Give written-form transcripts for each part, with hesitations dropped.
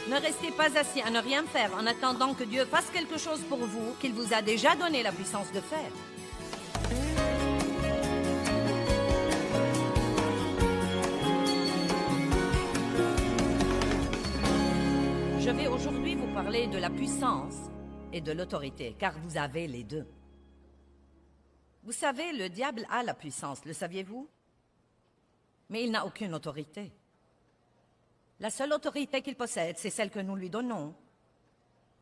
Ne restez pas assis à ne rien faire en attendant que Dieu fasse quelque chose pour vous qu'il vous a déjà donné la puissance de faire. Je vais aujourd'hui vous parler de la puissance et de l'autorité, car vous avez les deux. Vous savez, le diable a la puissance, le saviez-vous? Mais il n'a aucune autorité. La seule autorité qu'il possède, c'est celle que nous lui donnons,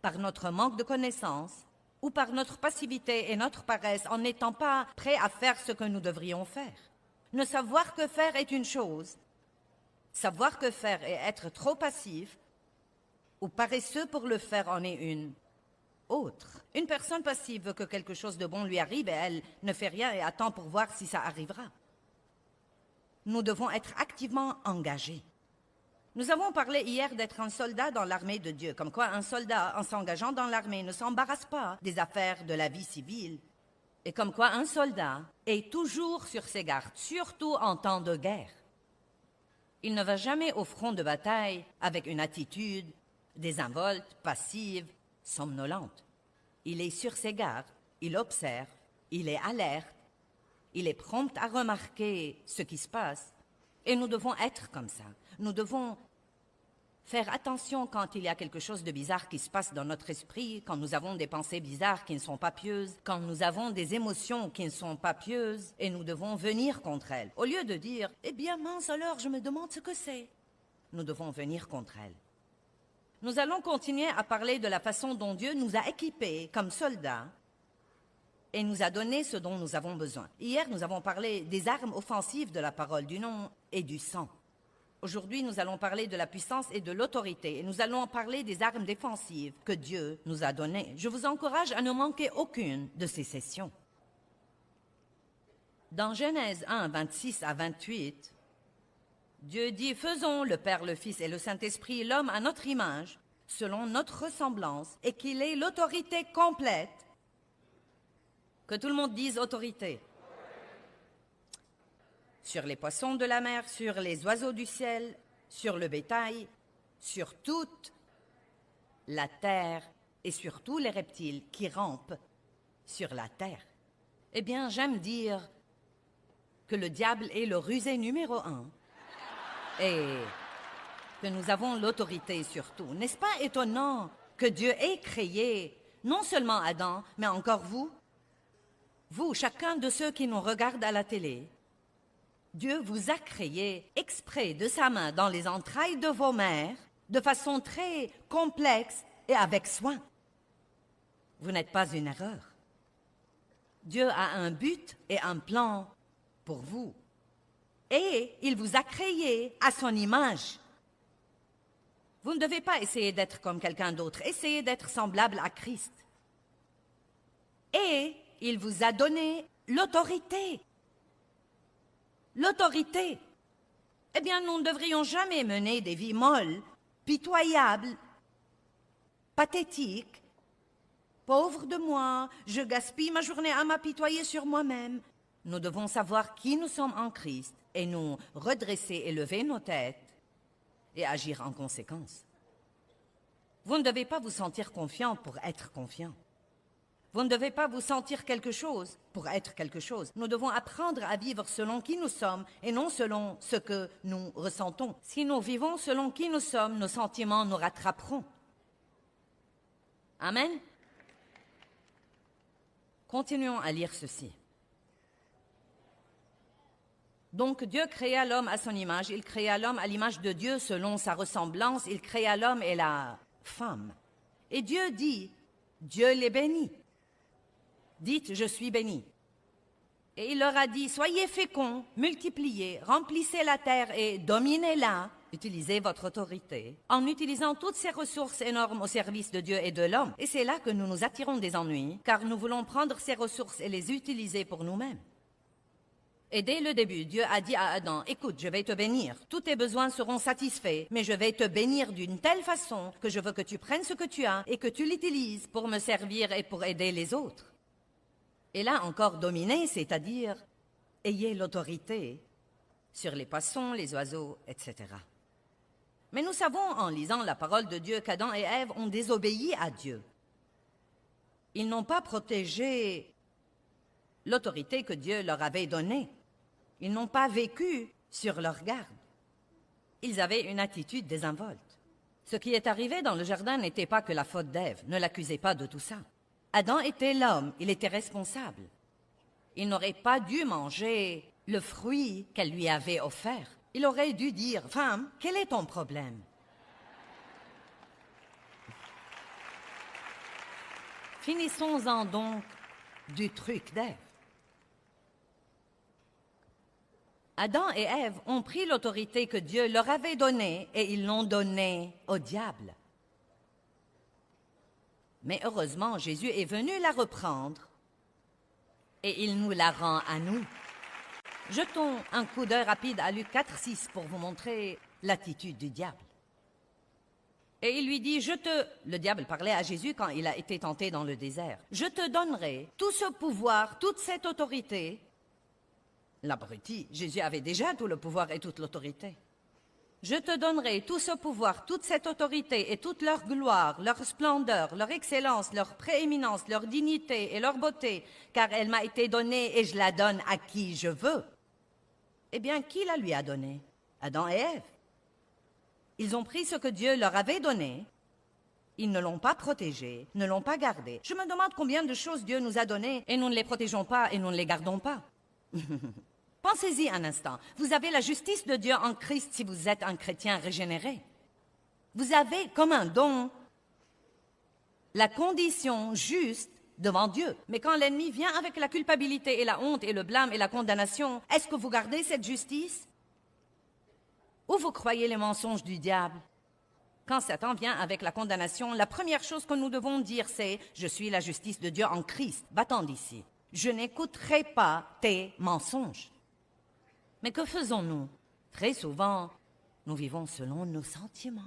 par notre manque de connaissances ou par notre passivité et notre paresse en n'étant pas prêts à faire ce que nous devrions faire. Ne savoir que faire est une chose. Savoir que faire et être trop passif ou paresseux pour le faire en est une autre. Une personne passive veut que quelque chose de bon lui arrive et elle ne fait rien et attend pour voir si ça arrivera. Nous devons être activement engagés. Nous avons parlé hier d'être un soldat dans l'armée de Dieu, comme quoi un soldat, en s'engageant dans l'armée, ne s'embarrasse pas des affaires de la vie civile, et comme quoi un soldat est toujours sur ses gardes, surtout en temps de guerre. Il ne va jamais au front de bataille avec une attitude désinvolte, passive, somnolente. Il est sur ses gardes, il observe, il est alerte, il est prompt à remarquer ce qui se passe. Et nous devons être comme ça. Nous devons faire attention quand il y a quelque chose de bizarre qui se passe dans notre esprit, quand nous avons des pensées bizarres qui ne sont pas pieuses, quand nous avons des émotions qui ne sont pas pieuses, et nous devons venir contre elles. Au lieu de dire « Eh bien mince alors, je me demande ce que c'est », nous devons venir contre elles. Nous allons continuer à parler de la façon dont Dieu nous a équipés comme soldats et nous a donné ce dont nous avons besoin. Hier, nous avons parlé des armes offensives de la parole, du nom et du sang. Aujourd'hui, nous allons parler de la puissance et de l'autorité et nous allons parler des armes défensives que Dieu nous a données. Je vous encourage à ne manquer aucune de ces sessions. Dans Genèse 1, 26 à 28, Dieu dit « Faisons le Père, le Fils et le Saint-Esprit, l'homme à notre image, selon notre ressemblance, et qu'il ait l'autorité complète. » Que tout le monde dise « autorité ». Sur les poissons de la mer, sur les oiseaux du ciel, sur le bétail, sur toute la terre et sur tous les reptiles qui rampent sur la terre. Eh bien, j'aime dire que le diable est le rusé numéro 1. Et que nous avons l'autorité sur tout. N'est-ce pas étonnant que Dieu ait créé non seulement Adam, mais encore vous? Vous, chacun de ceux qui nous regardent à la télé, Dieu vous a créé exprès de sa main dans les entrailles de vos mères, de façon très complexe et avec soin. Vous n'êtes pas une erreur. Dieu a un but et un plan pour vous. Et il vous a créé à son image. Vous ne devez pas essayer d'être comme quelqu'un d'autre. Essayez d'être semblable à Christ. Et il vous a donné l'autorité. L'autorité. Eh bien, nous ne devrions jamais mener des vies molles, pitoyables, pathétiques. Pauvre de moi, je gaspille ma journée à m'apitoyer sur moi-même. Nous devons savoir qui nous sommes en Christ et nous redresser et lever nos têtes et agir en conséquence. Vous ne devez pas vous sentir confiant pour être confiant. Vous ne devez pas vous sentir quelque chose pour être quelque chose. Nous devons apprendre à vivre selon qui nous sommes et non selon ce que nous ressentons. Si nous vivons selon qui nous sommes, nos sentiments nous rattraperont. Amen. Continuons à lire ceci. Donc Dieu créa l'homme à son image, il créa l'homme à l'image de Dieu selon sa ressemblance, il créa l'homme et la femme. Et Dieu dit, Dieu les bénit. Dites, je suis béni. Et il leur a dit, soyez féconds, multipliez, remplissez la terre et dominez-la. Utilisez votre autorité en utilisant toutes ces ressources énormes au service de Dieu et de l'homme. Et c'est là que nous nous attirons des ennuis, car nous voulons prendre ces ressources et les utiliser pour nous-mêmes. Et dès le début, Dieu a dit à Adam, « Écoute, je vais te bénir. Tous tes besoins seront satisfaits, mais je vais te bénir d'une telle façon que je veux que tu prennes ce que tu as et que tu l'utilises pour me servir et pour aider les autres. » Et là encore, dominer, c'est-à-dire ayez l'autorité sur les poissons, les oiseaux, etc. Mais nous savons en lisant la parole de Dieu qu'Adam et Ève ont désobéi à Dieu. Ils n'ont pas protégé l'autorité que Dieu leur avait donnée. Ils n'ont pas vécu sur leur garde. Ils avaient une attitude désinvolte. Ce qui est arrivé dans le jardin n'était pas que la faute d'Ève. Ne l'accusez pas de tout ça. Adam était l'homme, il était responsable. Il n'aurait pas dû manger le fruit qu'elle lui avait offert. Il aurait dû dire, « Femme, quel est ton problème? » Finissons-en donc du truc d'Ève. Adam et Ève ont pris l'autorité que Dieu leur avait donnée et ils l'ont donnée au diable. Mais heureusement, Jésus est venu la reprendre et il nous la rend à nous. Jetons un coup d'œil rapide à Luc 4,6 pour vous montrer l'attitude du diable. Et il lui dit, le diable parlait à Jésus quand il a été tenté dans le désert. « Je te donnerai tout ce pouvoir, toute cette autorité. » L'abruti, Jésus avait déjà tout le pouvoir et toute l'autorité. « Je te donnerai tout ce pouvoir, toute cette autorité et toute leur gloire, leur splendeur, leur excellence, leur prééminence, leur dignité et leur beauté, car elle m'a été donnée et je la donne à qui je veux. » Eh bien, qui la lui a donnée? Adam et Ève. Ils ont pris ce que Dieu leur avait donné. Ils ne l'ont pas protégé, ne l'ont pas gardé. Je me demande combien de choses Dieu nous a données et nous ne les protégeons pas et nous ne les gardons pas. Pensez-y un instant. Vous avez la justice de Dieu en Christ si vous êtes un chrétien régénéré. Vous avez comme un don la condition juste devant Dieu. Mais quand l'ennemi vient avec la culpabilité et la honte et le blâme et la condamnation, est-ce que vous gardez cette justice? Ou vous croyez les mensonges du diable? Quand Satan vient avec la condamnation, la première chose que nous devons dire, c'est « Je suis la justice de Dieu en Christ. Va-t'en d'ici. Je n'écouterai pas tes mensonges. » Mais que faisons-nous? Très souvent, nous vivons selon nos sentiments.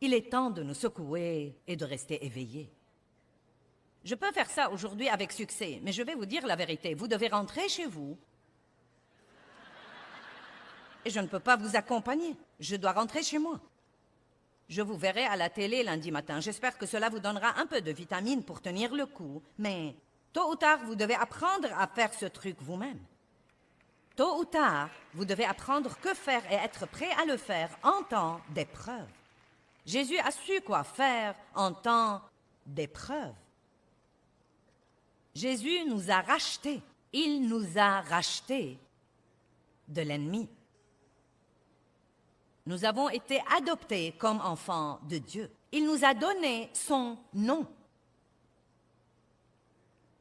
Il est temps de nous secouer et de rester éveillés. Je peux faire ça aujourd'hui avec succès, mais je vais vous dire la vérité. Vous devez rentrer chez vous. Et je ne peux pas vous accompagner. Je dois rentrer chez moi. Je vous verrai à la télé lundi matin. J'espère que cela vous donnera un peu de vitamines pour tenir le coup. Mais tôt ou tard, vous devez apprendre à faire ce truc vous-même. Tôt ou tard, vous devez apprendre que faire et être prêt à le faire en temps d'épreuve. Jésus a su quoi faire en temps d'épreuve. Jésus nous a rachetés. Il nous a rachetés de l'ennemi. Nous avons été adoptés comme enfants de Dieu. Il nous a donné son nom.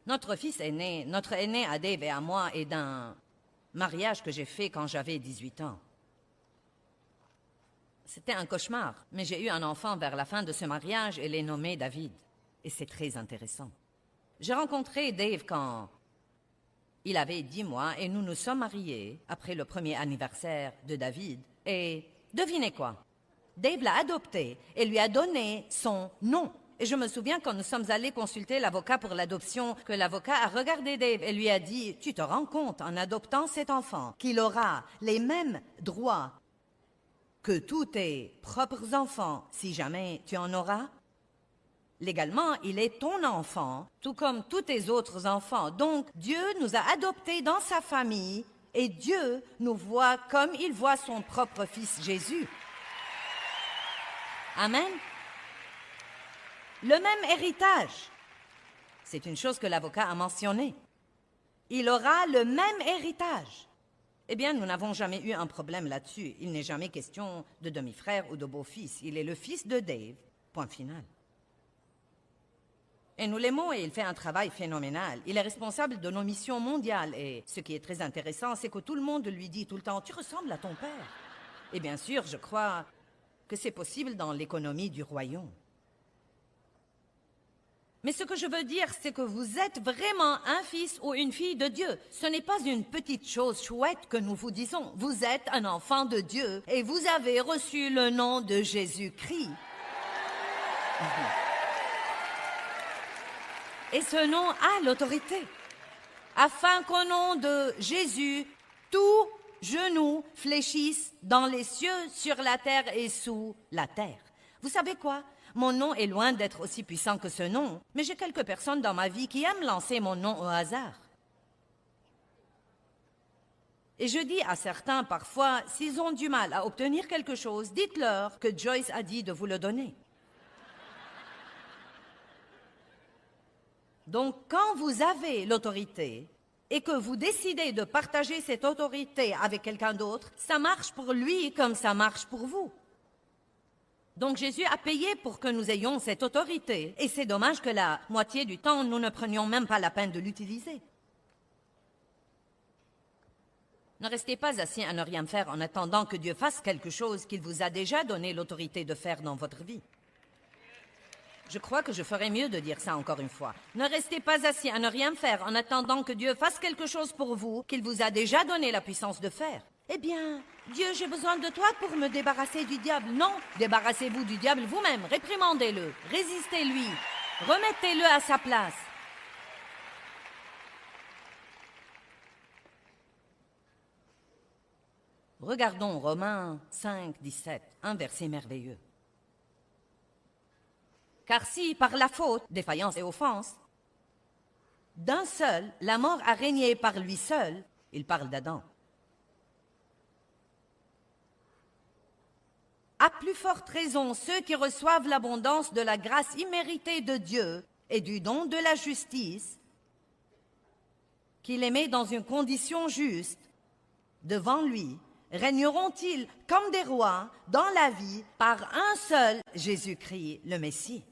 Notre aîné à Dave et à moi est d'un mariage que j'ai fait quand j'avais 18 ans. C'était un cauchemar, mais j'ai eu un enfant vers la fin de ce mariage et l'ai nommé David. Et c'est très intéressant. J'ai rencontré Dave quand il avait 10 mois et nous nous sommes mariés après le premier anniversaire de David. Et devinez quoi? Dave l'a adopté et lui a donné son nom. Et je me souviens quand nous sommes allés consulter l'avocat pour l'adoption, que l'avocat a regardé Dave et lui a dit « Tu te rends compte en adoptant cet enfant qu'il aura les mêmes droits que tous tes propres enfants si jamais tu en auras? Légalement, il est ton enfant, tout comme tous tes autres enfants. Donc, Dieu nous a adoptés dans sa famille et Dieu nous voit comme il voit son propre fils Jésus. » Amen. Le même héritage. C'est une chose que l'avocat a mentionnée. Il aura le même héritage. Eh bien, nous n'avons jamais eu un problème là-dessus. Il n'est jamais question de demi-frère ou de beau-fils. Il est le fils de Dave. Point final. Et nous l'aimons et il fait un travail phénoménal. Il est responsable de nos missions mondiales. Et ce qui est très intéressant, c'est que tout le monde lui dit tout le temps « Tu ressembles à ton père ». Et bien sûr, je crois que c'est possible dans l'économie du royaume. Mais ce que je veux dire, c'est que vous êtes vraiment un fils ou une fille de Dieu. Ce n'est pas une petite chose chouette que nous vous disons. Vous êtes un enfant de Dieu et vous avez reçu le nom de Jésus-Christ. Et ce nom a l'autorité. Afin qu'au nom de Jésus, tout genou fléchisse dans les cieux, sur la terre et sous la terre. Vous savez quoi? Mon nom est loin d'être aussi puissant que ce nom, mais j'ai quelques personnes dans ma vie qui aiment lancer mon nom au hasard. Et je dis à certains parfois, s'ils ont du mal à obtenir quelque chose, dites-leur que Joyce a dit de vous le donner. Donc, quand vous avez l'autorité et que vous décidez de partager cette autorité avec quelqu'un d'autre, ça marche pour lui comme ça marche pour vous. Donc, Jésus a payé pour que nous ayons cette autorité. Et c'est dommage que la moitié du temps, nous ne prenions même pas la peine de l'utiliser. Ne restez pas assis à ne rien faire en attendant que Dieu fasse quelque chose qu'il vous a déjà donné l'autorité de faire dans votre vie. Je crois que je ferais mieux de dire ça encore une fois. Ne restez pas assis à ne rien faire en attendant que Dieu fasse quelque chose pour vous qu'il vous a déjà donné la puissance de faire. Eh bien, Dieu, j'ai besoin de toi pour me débarrasser du diable. Non, débarrassez-vous du diable vous-même, réprimandez-le, résistez-lui, remettez-le à sa place. Regardons Romains 5, 17, un verset merveilleux. Car si, par la faute, défaillance et offense, d'un seul, la mort a régné par lui seul, il parle d'Adam. À plus forte raison, ceux qui reçoivent l'abondance de la grâce imméritée de Dieu et du don de la justice, qu'il les met dans une condition juste, devant lui, régneront-ils comme des rois dans la vie par un seul Jésus-Christ, le Messie.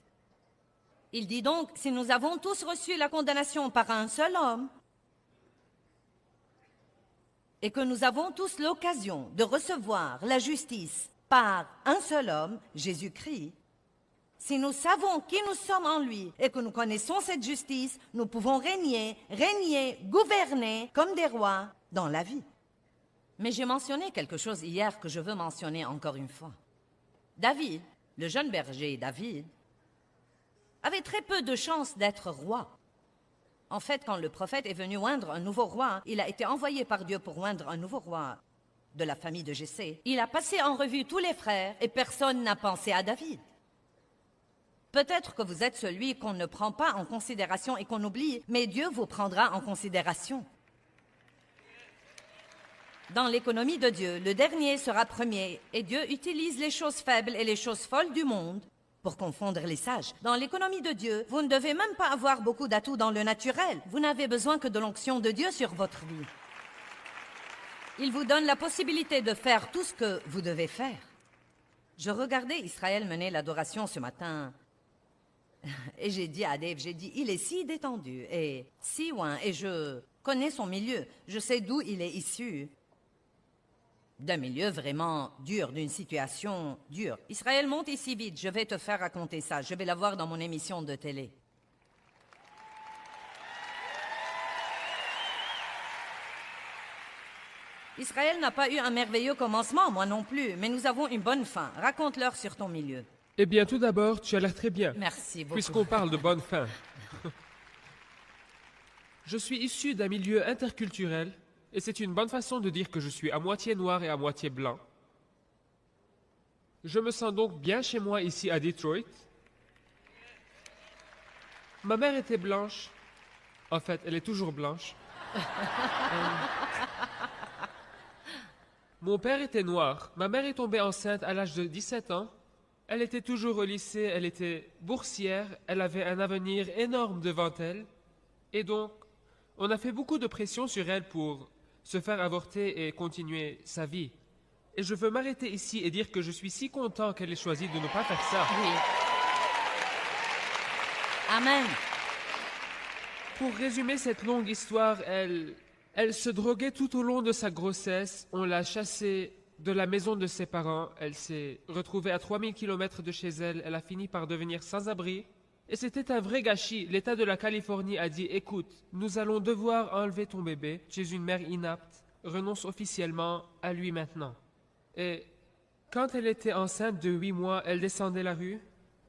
Il dit donc, si nous avons tous reçu la condamnation par un seul homme, et que nous avons tous l'occasion de recevoir la justice par un seul homme, Jésus-Christ, si nous savons qui nous sommes en lui et que nous connaissons cette justice, nous pouvons régner, gouverner comme des rois dans la vie. Mais j'ai mentionné quelque chose hier que je veux mentionner encore une fois. David, le jeune berger David, avait très peu de chances d'être roi. En fait, quand le prophète est venu oindre un nouveau roi, il a été envoyé par Dieu pour oindre un nouveau roi de la famille de Jessé. Il a passé en revue tous les frères et personne n'a pensé à David. Peut-être que vous êtes celui qu'on ne prend pas en considération et qu'on oublie, mais Dieu vous prendra en considération. Dans l'économie de Dieu, le dernier sera premier, et Dieu utilise les choses faibles et les choses folles du monde pour confondre les sages. Dans l'économie de Dieu, vous ne devez même pas avoir beaucoup d'atouts dans le naturel. Vous n'avez besoin que de l'onction de Dieu sur votre vie. Il vous donne la possibilité de faire tout ce que vous devez faire. Je regardais Israël mener l'adoration ce matin, et j'ai dit à Dave, il est si détendu et si loin, et je connais son milieu, je sais d'où il est issu. D'un milieu vraiment dur, d'une situation dure. Israël, monte ici vite, je vais te faire raconter ça. Je vais la voir dans mon émission de télé. Israël n'a pas eu un merveilleux commencement, moi non plus, mais nous avons une bonne fin. Raconte-leur sur ton milieu. Eh bien, tout d'abord, tu as l'air très bien. Merci beaucoup. Puisqu'on parle de bonne fin. Je suis issu d'un milieu interculturel. Et c'est une bonne façon de dire que je suis à moitié noir et à moitié blanc. Je me sens donc bien chez moi ici à Detroit. Ma mère était blanche. En fait, elle est toujours blanche. Mon père était noir. Ma mère est tombée enceinte à l'âge de 17 ans. Elle était toujours au lycée, elle était boursière, elle avait un avenir énorme devant elle. Et donc, on a fait beaucoup de pression sur elle pour se faire avorter et continuer sa vie. Et je veux m'arrêter ici et dire que je suis si content qu'elle ait choisi de ne pas faire ça. Oui. Amen. Pour résumer cette longue histoire, elle se droguait tout au long de sa grossesse. On l'a chassée de la maison de ses parents. Elle s'est retrouvée à 3000 km de chez elle. Elle a fini par devenir sans-abri. Et c'était un vrai gâchis. L'État de la Californie a dit « Écoute, nous allons devoir enlever ton bébé. Tu es une mère inapte. Renonce officiellement à lui maintenant. » Et quand elle était enceinte de 8 mois, elle descendait la rue.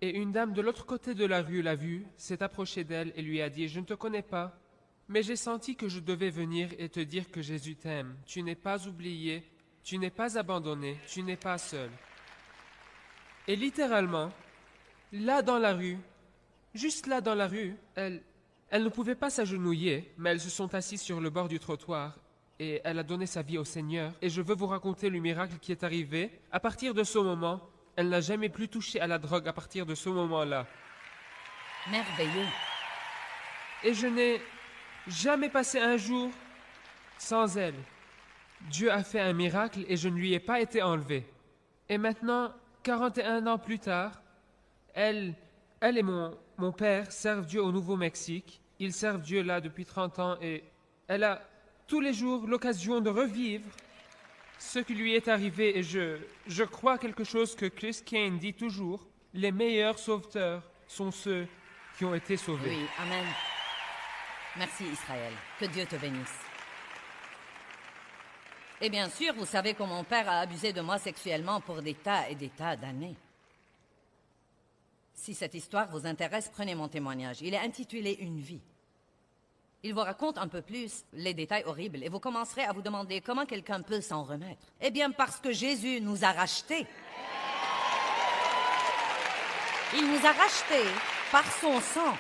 Et une dame de l'autre côté de la rue l'a vue, s'est approchée d'elle et lui a dit « Je ne te connais pas, mais j'ai senti que je devais venir et te dire que Jésus t'aime. Tu n'es pas oublié, tu n'es pas abandonné, tu n'es pas seul. » Et littéralement, là dans la rue, juste là dans la rue, elles ne pouvaient pas s'agenouiller, mais elles se sont assises sur le bord du trottoir et elle a donné sa vie au Seigneur. Et je veux vous raconter le miracle qui est arrivé. À partir de ce moment, elle n'a jamais plus touché à la drogue à partir de ce moment-là. Merveilleux. Et je n'ai jamais passé un jour sans elle. Dieu a fait un miracle et je ne lui ai pas été enlevé. Et maintenant, 41 ans plus tard, elle et mon père servent Dieu au Nouveau-Mexique. Ils servent Dieu là depuis 30 ans et elle a tous les jours l'occasion de revivre ce qui lui est arrivé. Et je crois quelque chose que Chris Kane dit toujours, les meilleurs sauveteurs sont ceux qui ont été sauvés. Oui, amen. Merci Israël. Que Dieu te bénisse. Et bien sûr, vous savez que mon père a abusé de moi sexuellement pour des tas et des tas d'années. Si cette histoire vous intéresse, prenez mon témoignage. Il est intitulé « Une vie ». Il vous raconte un peu plus les détails horribles et vous commencerez à vous demander comment quelqu'un peut s'en remettre. Eh bien, parce que Jésus nous a rachetés. Il nous a rachetés par son sang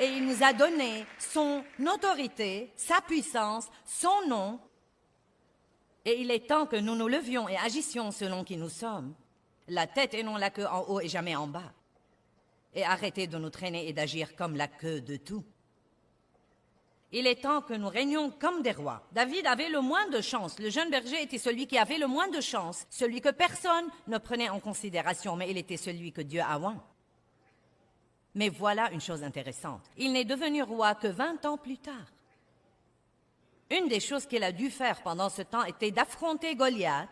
et il nous a donné son autorité, sa puissance, son nom. Et il est temps que nous nous levions et agissions selon qui nous sommes. La tête et non la queue en haut et jamais en bas. Et arrêtez de nous traîner et d'agir comme la queue de tout. Il est temps que nous régnions comme des rois. David avait le moins de chance. Le jeune berger était celui qui avait le moins de chance, celui que personne ne prenait en considération, mais il était celui que Dieu a oint. Mais voilà une chose intéressante. Il n'est devenu roi que 20 ans plus tard. Une des choses qu'il a dû faire pendant ce temps était d'affronter Goliath,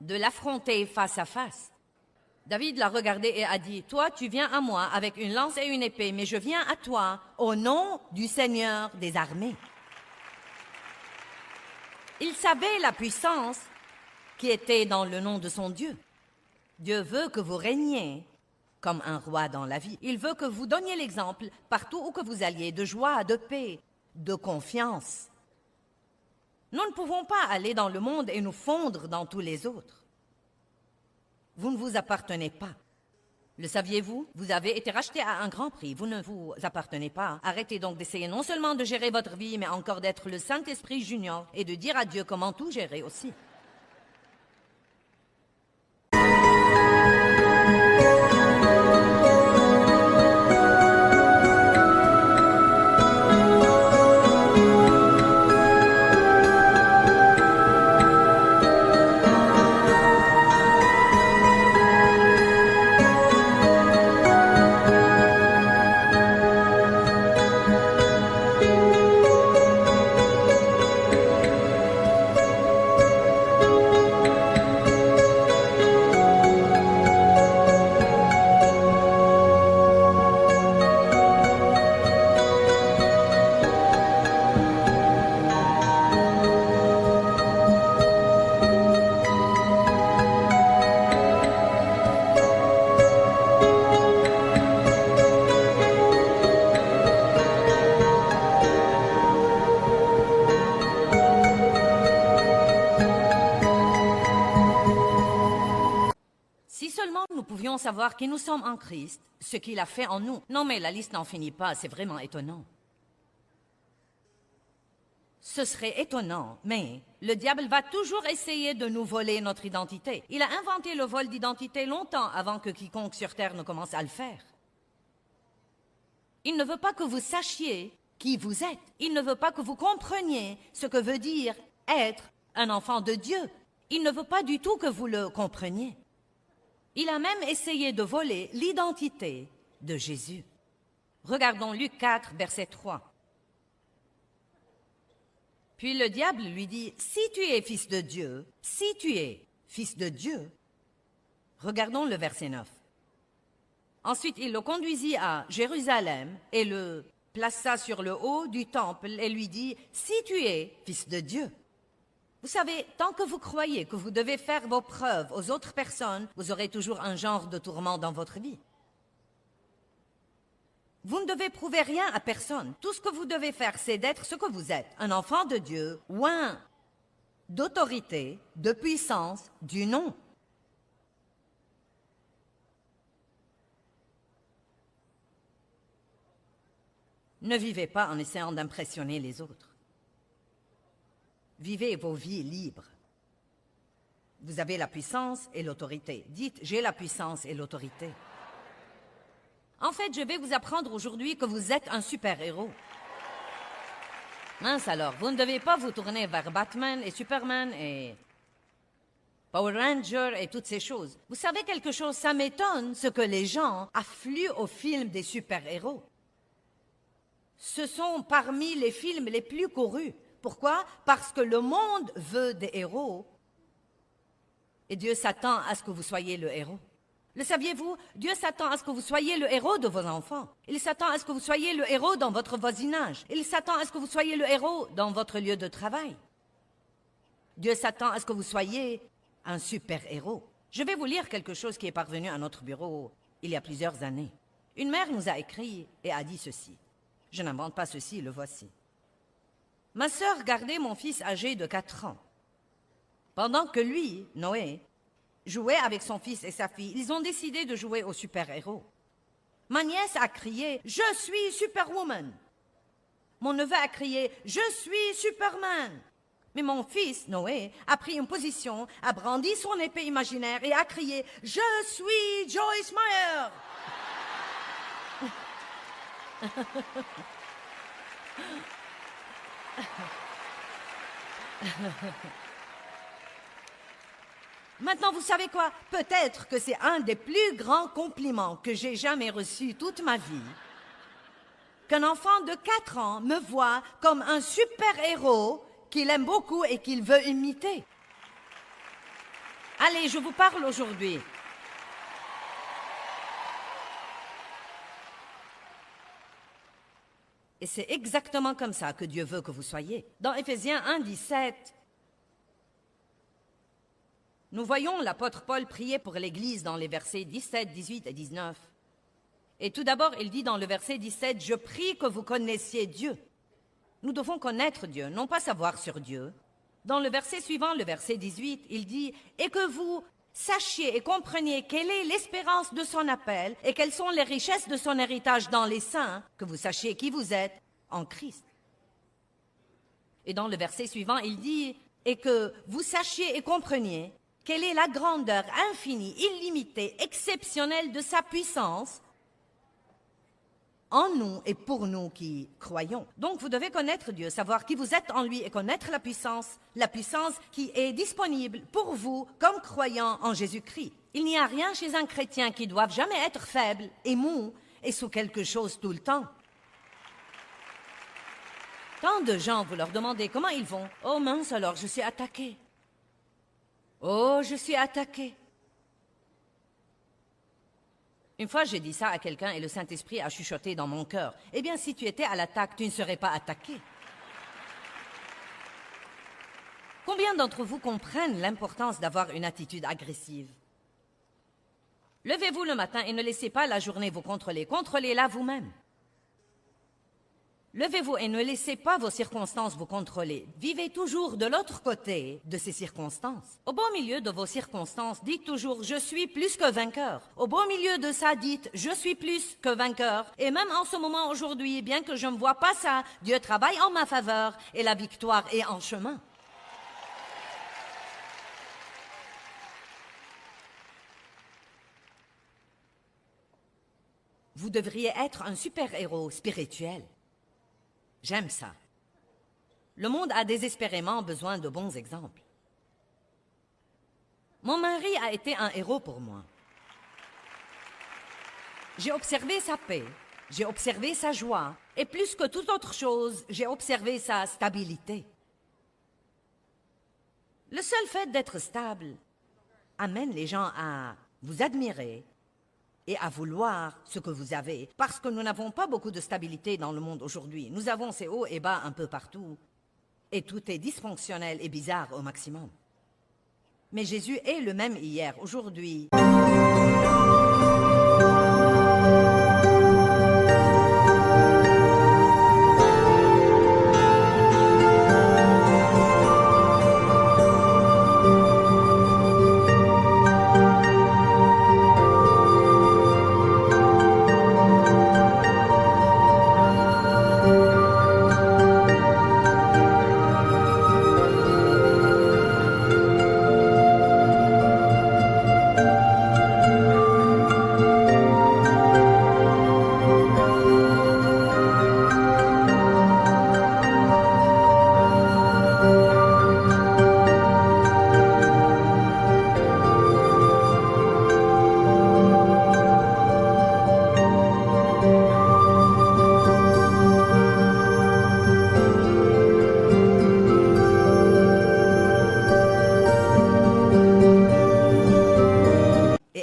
de l'affronter face à face. David l'a regardé et a dit, « Toi, tu viens à moi avec une lance et une épée, mais je viens à toi au nom du Seigneur des armées. » Il savait la puissance qui était dans le nom de son Dieu. Dieu veut que vous régniez comme un roi dans la vie. Il veut que vous donniez l'exemple partout où que vous alliez, de joie, de paix, de confiance. Nous ne pouvons pas aller dans le monde et nous fondre dans tous les autres. Vous ne vous appartenez pas. Le saviez-vous? Vous avez été racheté à un grand prix. Vous ne vous appartenez pas. Arrêtez donc d'essayer non seulement de gérer votre vie, mais encore d'être le Saint-Esprit junior et de dire à Dieu comment tout gérer aussi. Savoir qui nous sommes en Christ, ce qu'il a fait en nous. Non, mais la liste n'en finit pas, c'est vraiment étonnant. Ce serait étonnant, mais le diable va toujours essayer de nous voler notre identité. Il a inventé le vol d'identité longtemps avant que quiconque sur Terre ne commence à le faire. Il ne veut pas que vous sachiez qui vous êtes. Il ne veut pas que vous compreniez ce que veut dire être un enfant de Dieu. Il ne veut pas du tout que vous le compreniez. Il a même essayé de voler l'identité de Jésus. Regardons Luc 4, verset 3. Puis le diable lui dit, « Si tu es fils de Dieu, si tu es fils de Dieu. » Regardons le verset 9. Ensuite, il le conduisit à Jérusalem et le plaça sur le haut du temple et lui dit, « Si tu es fils de Dieu. » Vous savez, tant que vous croyez que vous devez faire vos preuves aux autres personnes, vous aurez toujours un genre de tourment dans votre vie. Vous ne devez prouver rien à personne. Tout ce que vous devez faire, c'est d'être ce que vous êtes, un enfant de Dieu ou un d'autorité, de puissance, du nom. Ne vivez pas en essayant d'impressionner les autres. Vivez vos vies libres. Vous avez la puissance et l'autorité. Dites, j'ai la puissance et l'autorité. En fait, je vais vous apprendre aujourd'hui que vous êtes un super-héros. Mince alors, vous ne devez pas vous tourner vers Batman et Superman et Power Rangers et toutes ces choses. Vous savez quelque chose, ça m'étonne ce que les gens affluent aux films des super-héros. Ce sont parmi les films les plus courus. Pourquoi? Parce que le monde veut des héros. Et Dieu s'attend à ce que vous soyez le héros. Le saviez-vous? Dieu s'attend à ce que vous soyez le héros de vos enfants. Il s'attend à ce que vous soyez le héros dans votre voisinage. Il s'attend à ce que vous soyez le héros dans votre lieu de travail. Dieu s'attend à ce que vous soyez un super-héros. Je vais vous lire quelque chose qui est parvenu à notre bureau il y a plusieurs années. Une mère nous a écrit et a dit ceci. Je n'invente pas ceci, le voici. Ma sœur gardait mon fils âgé de 4 ans. Pendant que lui, Noé, jouait avec son fils et sa fille, ils ont décidé de jouer au super-héros. Ma nièce a crié « Je suis Superwoman ». Mon neveu a crié « Je suis Superman ». Mais mon fils, Noé, a pris une position, a brandi son épée imaginaire et a crié « Je suis Joyce Meyer ». Maintenant, vous savez quoi? Peut-être que c'est un des plus grands compliments que j'ai jamais reçus toute ma vie. Qu'un enfant de 4 ans me voit comme un super-héros qu'il aime beaucoup et qu'il veut imiter. Allez, je vous parle aujourd'hui. Et c'est exactement comme ça que Dieu veut que vous soyez. Dans Éphésiens 1, 17, nous voyons l'apôtre Paul prier pour l'Église dans les versets 17, 18 et 19. Et tout d'abord, il dit dans le verset 17, « Je prie que vous connaissiez Dieu. » Nous devons connaître Dieu, non pas savoir sur Dieu. Dans le verset suivant, le verset 18, il dit, « Et que vous sachiez et compreniez quelle est l'espérance de son appel et quelles sont les richesses de son héritage dans les saints, que vous sachiez qui vous êtes en Christ. » Et dans le verset suivant, il dit, « Et que vous sachiez et compreniez quelle est la grandeur infinie, illimitée, exceptionnelle de sa puissance en nous et pour nous qui croyons. » Donc vous devez connaître Dieu, savoir qui vous êtes en lui et connaître la puissance qui est disponible pour vous comme croyants en Jésus-Christ. Il n'y a rien chez un chrétien qui doive jamais être faible et mou et sous quelque chose tout le temps. Tant de gens, vous leur demandez comment ils vont. « Oh mince alors, je suis attaqué. » « Oh, je suis attaqué. » Une fois, j'ai dit ça à quelqu'un et le Saint-Esprit a chuchoté dans mon cœur. « Eh bien, si tu étais à l'attaque, tu ne serais pas attaqué. » Combien d'entre vous comprennent l'importance d'avoir une attitude agressive? Levez-vous le matin et ne laissez pas la journée vous contrôler. Contrôlez-la vous-même. Levez-vous et ne laissez pas vos circonstances vous contrôler. Vivez toujours de l'autre côté de ces circonstances. Au beau milieu de vos circonstances, dites toujours « Je suis plus que vainqueur ». Au beau milieu de ça, dites « Je suis plus que vainqueur ». Et même en ce moment aujourd'hui, bien que je ne vois pas ça, Dieu travaille en ma faveur et la victoire est en chemin. Vous devriez être un super-héros spirituel. J'aime ça. Le monde a désespérément besoin de bons exemples. Mon mari a été un héros pour moi. J'ai observé sa paix, j'ai observé sa joie, et plus que toute autre chose, j'ai observé sa stabilité. Le seul fait d'être stable amène les gens à vous admirer et à vouloir ce que vous avez, parce que nous n'avons pas beaucoup de stabilité dans le monde aujourd'hui. Nous avons ces hauts et bas un peu partout. et tout est dysfonctionnel et bizarre au maximum. Mais Jésus est le même hier, aujourd'hui.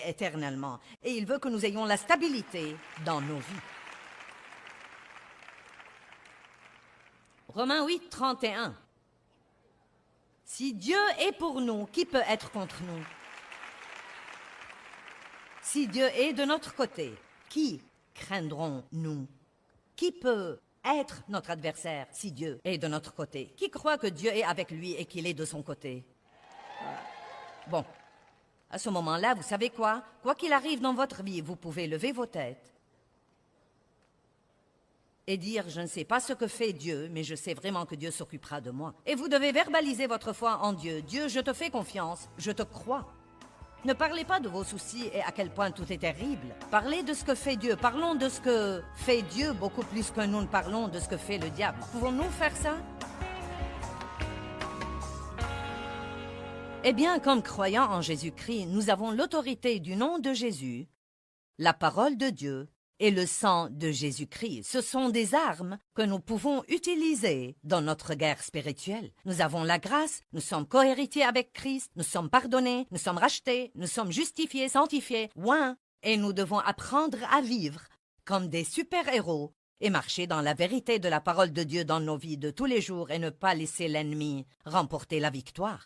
Éternellement. Et il veut que nous ayons la stabilité dans nos vies. Romains 8, 31. Si Dieu est pour nous, qui peut être contre nous? Si Dieu est de notre côté, qui craindrons-nous? Qui peut être notre adversaire si Dieu est de notre côté? Qui croit que Dieu est avec lui et qu'il est de son côté? Bon. À ce moment-là, vous savez quoi? Quoi qu'il arrive dans votre vie, vous pouvez lever vos têtes et dire « Je ne sais pas ce que fait Dieu, mais je sais vraiment que Dieu s'occupera de moi. » Et vous devez verbaliser votre foi en Dieu. « Dieu, je te fais confiance, je te crois. » Ne parlez pas de vos soucis et à quel point tout est terrible. Parlez de ce que fait Dieu. Parlons de ce que fait Dieu beaucoup plus que nous ne parlons de ce que fait le diable. Pouvons-nous faire ça? Eh bien, comme croyants en Jésus-Christ, nous avons l'autorité du nom de Jésus, la parole de Dieu et le sang de Jésus-Christ. Ce sont des armes que nous pouvons utiliser dans notre guerre spirituelle. Nous avons la grâce, nous sommes cohéritiers avec Christ, nous sommes pardonnés, nous sommes rachetés, nous sommes justifiés, sanctifiés, oints, et nous devons apprendre à vivre comme des super-héros et marcher dans la vérité de la parole de Dieu dans nos vies de tous les jours et ne pas laisser l'ennemi remporter la victoire.